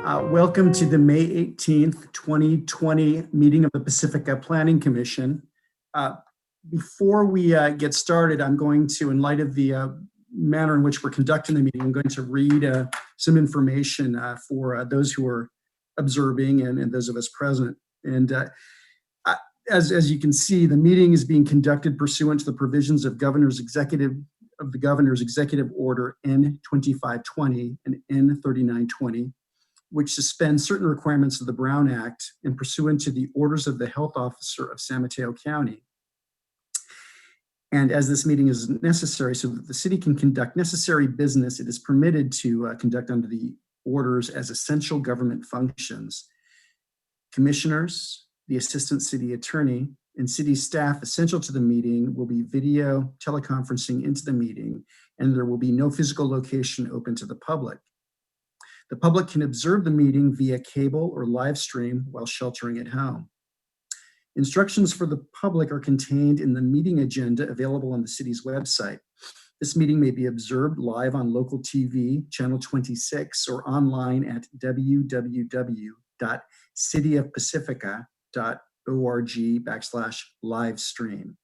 Welcome to the May 18th, 2020 meeting of the Pacifica Planning Commission. Before we get started, I'm going to, in light of the manner in which we're conducting the meeting, I'm going to read some information for those who are observing and those of us present. And as you can see, the meeting is being conducted pursuant to the provisions of the Governor's Executive Order N2520 and N3920, which suspends certain requirements of the Brown Act and pursuant to the orders of the Health Officer of San Mateo County. And as this meeting is necessary so that the city can conduct necessary business, it is permitted to conduct under the orders as essential government functions. Commissioners, the Assistant City Attorney, and city staff essential to the meeting will be video teleconferencing into the meeting, and there will be no physical location open to the public. The public can observe the meeting via cable or live stream while sheltering at home. Instructions for the public are contained in the meeting agenda available on the city's website. This meeting may be observed live on local TV, channel 26, or online at www.cityofpacifica.org/livestream.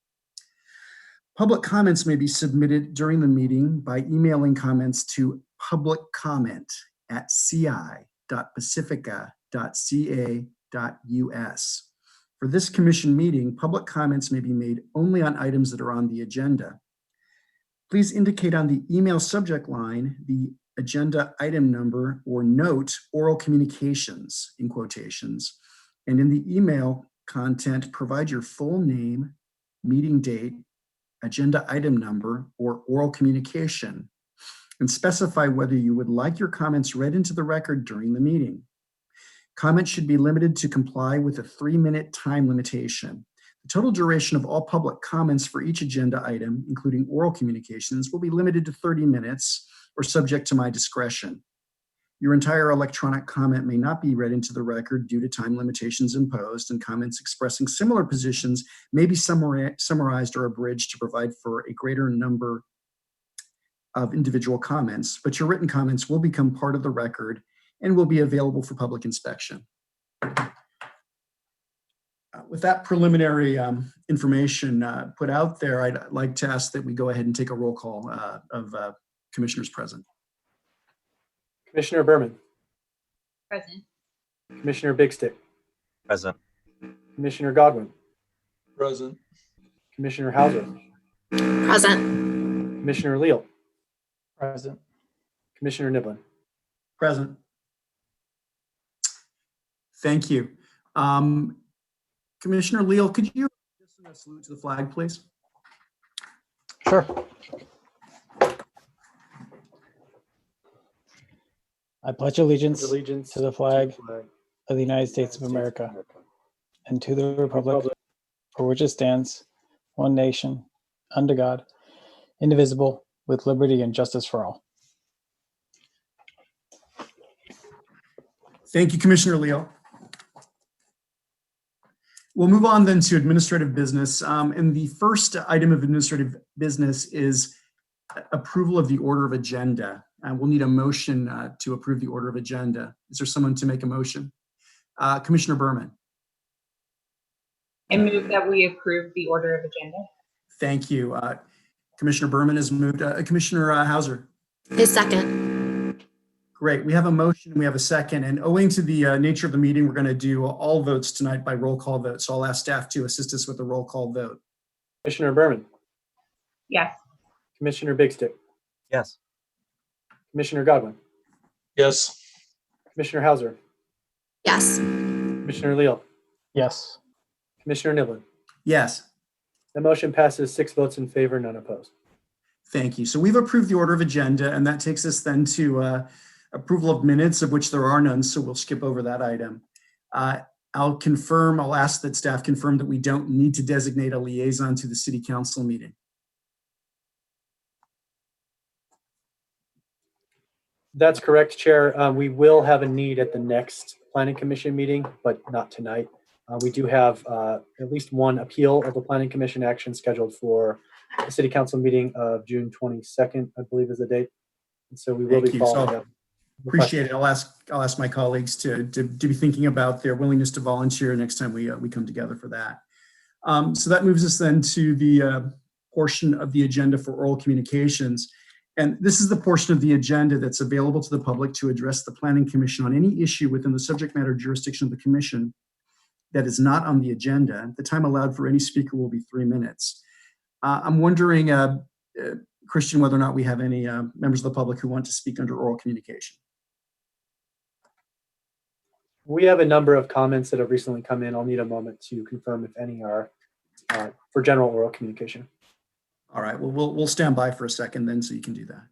Public comments may be submitted during the meeting by emailing comments to publiccomment@ci.pacifica.ca.us. For this commission meeting, public comments may be made only on items that are on the agenda. Please indicate on the email subject line the agenda item number or note oral communications in quotations. And in the email content, provide your full name, meeting date, agenda item number, or oral communication, and specify whether you would like your comments read into the record during the meeting. Comments should be limited to comply with a 3-minute time limitation. The total duration of all public comments for each agenda item, including oral communications, will be limited to 30 minutes or subject to my discretion. Your entire electronic comment may not be read into the record due to time limitations imposed, and comments expressing similar positions may be summarized or abridged to provide for a greater number of individual comments, but your written comments will become part of the record and will be available for public inspection. With that preliminary information put out there, I'd like to ask that we go ahead and take a roll call of commissioners present. Commissioner Berman. Present. Commissioner Bigstick. Present. Commissioner Godwin. Present. Commissioner Hauser. Present. Commissioner Leal. Present. Commissioner Niblin. Present. Thank you. Commissioner Leal, could you salute to the flag, please? Sure. I pledge allegiance to the flag of the United States of America and to the republic for which it stands, one nation, under God, indivisible, with liberty and justice for all. Thank you, Commissioner Leal. We'll move on then to administrative business. And the first item of administrative business is approval of the order of agenda. We'll need a motion to approve the order of agenda. Is there someone to make a motion? Commissioner Berman. I move that we approve the order of agenda. Thank you. Commissioner Berman has moved. Commissioner Hauser. His second. Great. We have a motion. We have a second. And owing to the nature of the meeting, we're going to do all votes tonight by roll call vote. So I'll ask staff to assist us with the roll call vote. Commissioner Berman. Yes. Commissioner Bigstick. Yes. Commissioner Godwin. Yes. Commissioner Hauser. Yes. Commissioner Leal. Yes. Commissioner Niblin. Yes. The motion passes 6 votes in favor, none opposed. Thank you. So we've approved the order of agenda, and that takes us then to approval of minutes, of which there are none, so we'll skip over that item. I'll ask that staff confirm that we don't need to designate a liaison to the city council meeting. That's correct, Chair. We will have a need at the next Planning Commission meeting, but not tonight. We do have at least one appeal of the Planning Commission action scheduled for the City Council meeting of June 22nd, I believe is the date. And so we will be following up. Appreciate it. I'll ask my colleagues to be thinking about their willingness to volunteer next time we come together for that. So that moves us then to the portion of the agenda for oral communications. And this is the portion of the agenda that's available to the public to address the Planning Commission on any issue within the subject matter jurisdiction of the Commission that is not on the agenda. The time allowed for any speaker will be 3 minutes. I'm wondering, Christian, whether or not we have any members of the public who want to speak under oral communication. We have a number of comments that have recently come in. I'll need a moment to confirm if any are for general oral communication. All right, well, we'll stand by for a second then so you can do that.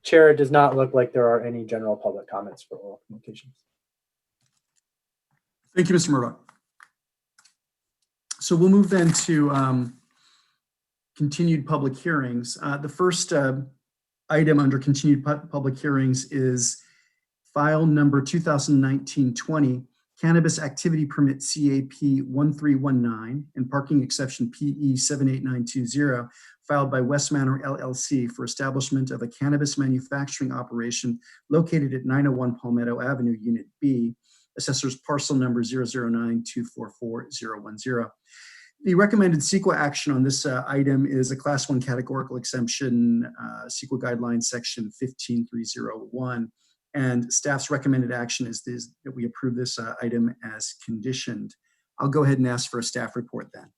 Chair, it does not look like there are any general public comments for oral communications. Thank you, Mr. Murdoch. So we'll move then to continued public hearings. The first item under continued public hearings is file number 2019-20, Cannabis Activity Permit CAP 1319 and Parking Exception PE 78920, filed by West Manor LLC for establishment of a cannabis manufacturing operation located at 901 Palmetto Avenue, Unit B, Assessor's Parcel Number 009244010. The recommended CEQA action on this item is a Class 1 categorical exemption, CEQA Guidelines Section 15301. And staff's recommended action is that we approve this item as conditioned. I'll go ahead and ask for a staff report then.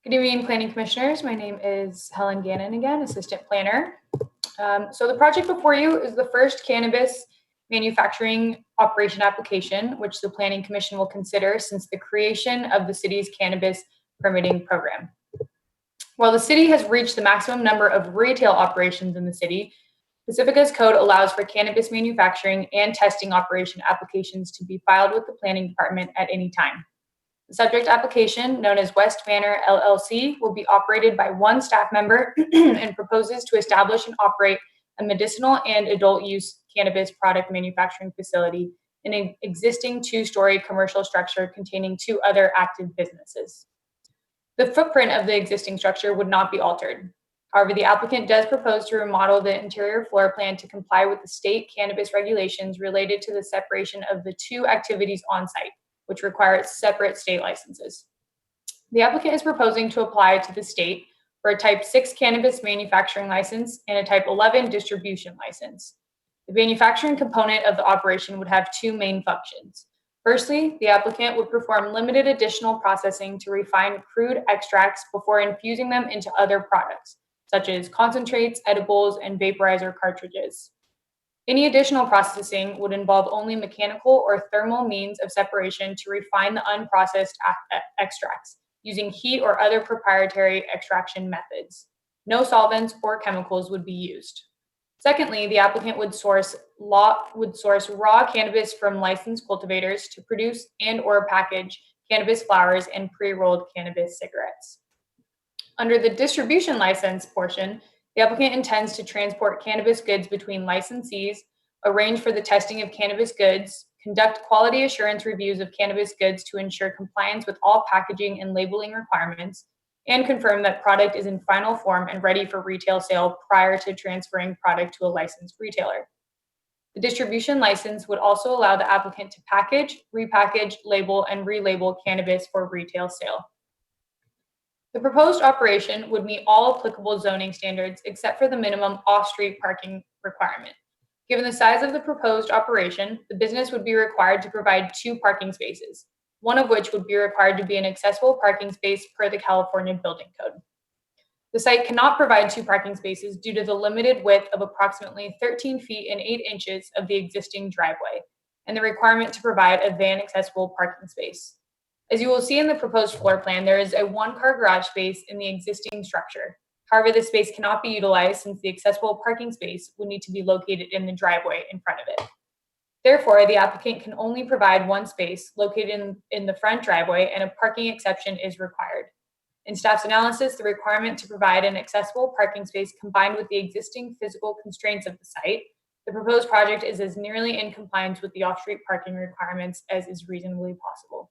Good evening, Planning Commissioners. My name is Helen Gannon again, Assistant Planner. So the project before you is the first cannabis manufacturing operation application, which the Planning Commission will consider since the creation of the city's cannabis permitting program. While the city has reached the maximum number of retail operations in the city, Pacifica's code allows for cannabis manufacturing and testing operation applications to be filed with the Planning Department at any time. The subject application, known as West Manor LLC, will be operated by one staff member and proposes to establish and operate a medicinal and adult use cannabis product manufacturing facility in an existing 2-story commercial structure containing 2 other active businesses. The footprint of the existing structure would not be altered. However, the applicant does propose to remodel the interior floor plan to comply with the state cannabis regulations related to the separation of the 2 activities on site, which require separate state licenses. The applicant is proposing to apply to the state for a Type 6 cannabis manufacturing license and a Type 11 distribution license. The manufacturing component of the operation would have 2 main functions. Firstly, the applicant would perform limited additional processing to refine crude extracts before infusing them into other products, such as concentrates, edibles, and vaporizer cartridges. Any additional processing would involve only mechanical or thermal means of separation to refine the unprocessed extracts using heat or other proprietary extraction methods. No solvents or chemicals would be used. Secondly, the applicant would source raw cannabis from licensed cultivators to produce and or package cannabis flowers and pre-rolled cannabis cigarettes. Under the distribution license portion, the applicant intends to transport cannabis goods between licensees, arrange for the testing of cannabis goods, conduct quality assurance reviews of cannabis goods to ensure compliance with all packaging and labeling requirements, and confirm that product is in final form and ready for retail sale prior to transferring product to a licensed retailer. The distribution license would also allow the applicant to package, repackage, label, and relabel cannabis for retail sale. The proposed operation would meet all applicable zoning standards except for the minimum off-street parking requirement. Given the size of the proposed operation, the business would be required to provide 2 parking spaces, one of which would be required to be an accessible parking space per the California Building Code. The site cannot provide 2 parking spaces due to the limited width of approximately 13 feet and 8 inches of the existing driveway and the requirement to provide a van accessible parking space. As you will see in the proposed floor plan, there is a 1-car garage space in the existing structure. However, this space cannot be utilized since the accessible parking space would need to be located in the driveway in front of it. Therefore, the applicant can only provide one space located in the front driveway, and a parking exception is required. In staff's analysis, the requirement to provide an accessible parking space combined with the existing physical constraints of the site, the proposed project is as nearly in compliance with the off-street parking requirements as is reasonably possible.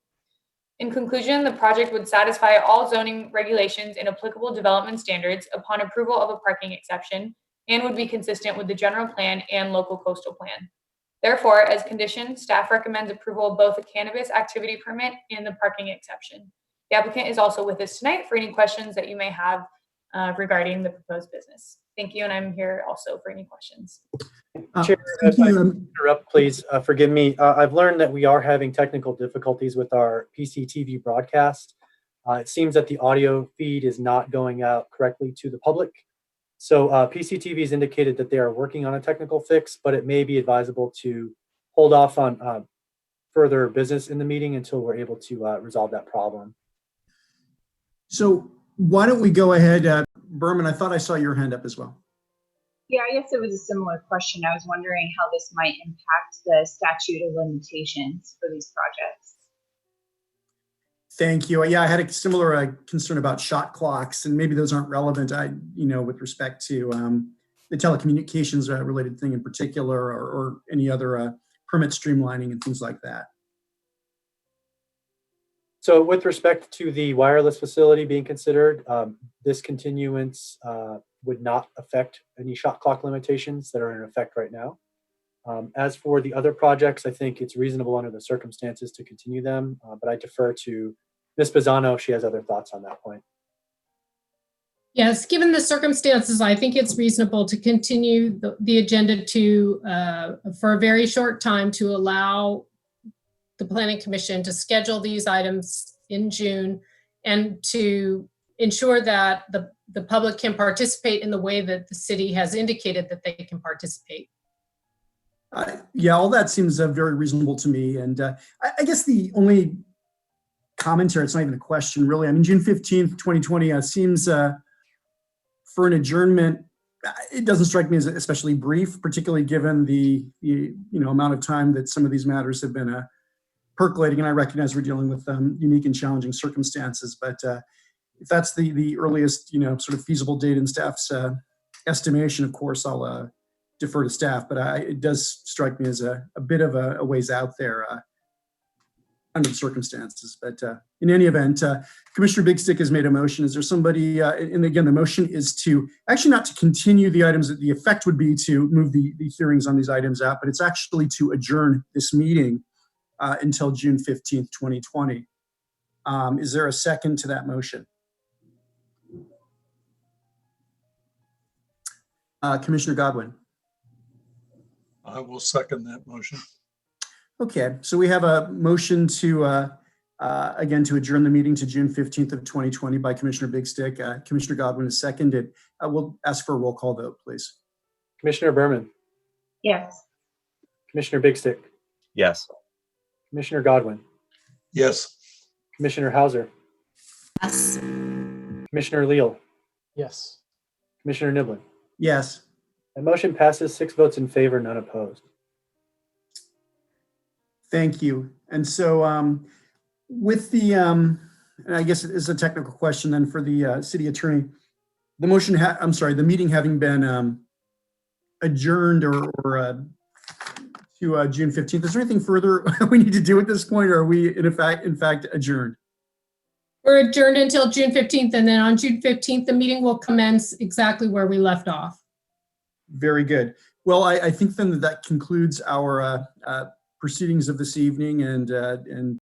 In conclusion, the project would satisfy all zoning regulations and applicable development standards upon approval of a parking exception and would be consistent with the general plan and local coastal plan. Therefore, as condition, staff recommends approval of both a cannabis activity permit and the parking exception. The applicant is also with us tonight for any questions that you may have regarding the proposed business. Thank you, and I'm here also for any questions. Chair, if I interrupt, please forgive me. I've learned that we are having technical difficulties with our PCTV broadcast. It seems that the audio feed is not going out correctly to the public. So PCTV has indicated that they are working on a technical fix, but it may be advisable to hold off on further business in the meeting until we're able to resolve that problem. So why don't we go ahead, Berman, I thought I saw your hand up as well. Yeah, I guess it was a similar question. I was wondering how this might impact the statute of limitations for these projects. Thank you. Yeah, I had a similar concern about shot clocks, and maybe those aren't relevant, with respect to the telecommunications related thing in particular, or any other permit streamlining and things like that. So with respect to the wireless facility being considered, this continuance would not affect any shot clock limitations that are in effect right now. As for the other projects, I think it's reasonable under the circumstances to continue them, but I defer to Ms. Pisano if she has other thoughts on that point. Yes, given the circumstances, I think it's reasonable to continue the agenda to for a very short time to allow the Planning Commission to schedule these items in June and to ensure that the public can participate in the way that the city has indicated that they can participate. Yeah, all that seems very reasonable to me. And I guess the only commentary, it's not even a question really. I mean, June 15th, 2020 seems for an adjournment, it doesn't strike me as especially brief, particularly given the amount of time that some of these matters have been percolating. And I recognize we're dealing with unique and challenging circumstances, but if that's the earliest, sort of feasible date in staff's estimation, of course, I'll defer to staff, but it does strike me as a bit of a ways out there under the circumstances. But in any event, Commissioner Big Stick has made a motion. Is there somebody, and again, the motion is to, actually not to continue the items, that the effect would be to move the hearings on these items out, but it's actually to adjourn this meeting until June 15th, 2020. Is there a second to that motion? Commissioner Godwin. I will second that motion. Okay, so we have a motion to, again, to adjourn the meeting to June 15th of 2020 by Commissioner Big Stick. Commissioner Godwin has seconded. We'll ask for a roll call vote, please. Commissioner Berman. Yes. Commissioner Big Stick. Yes. Commissioner Godwin. Yes. Commissioner Hauser. Yes. Commissioner Leal. Yes. Commissioner Niblin. Yes. The motion passes 6 votes in favor, none opposed. Thank you. And so with the, and I guess it is a technical question then for the city attorney, the motion, the meeting having been adjourned or to June 15th, is there anything further we need to do at this point, or are we in fact adjourned? We're adjourned until June 15th, and then on June 15th, the meeting will commence exactly where we left off. Very good. Well, I think then that concludes our proceedings of this evening, and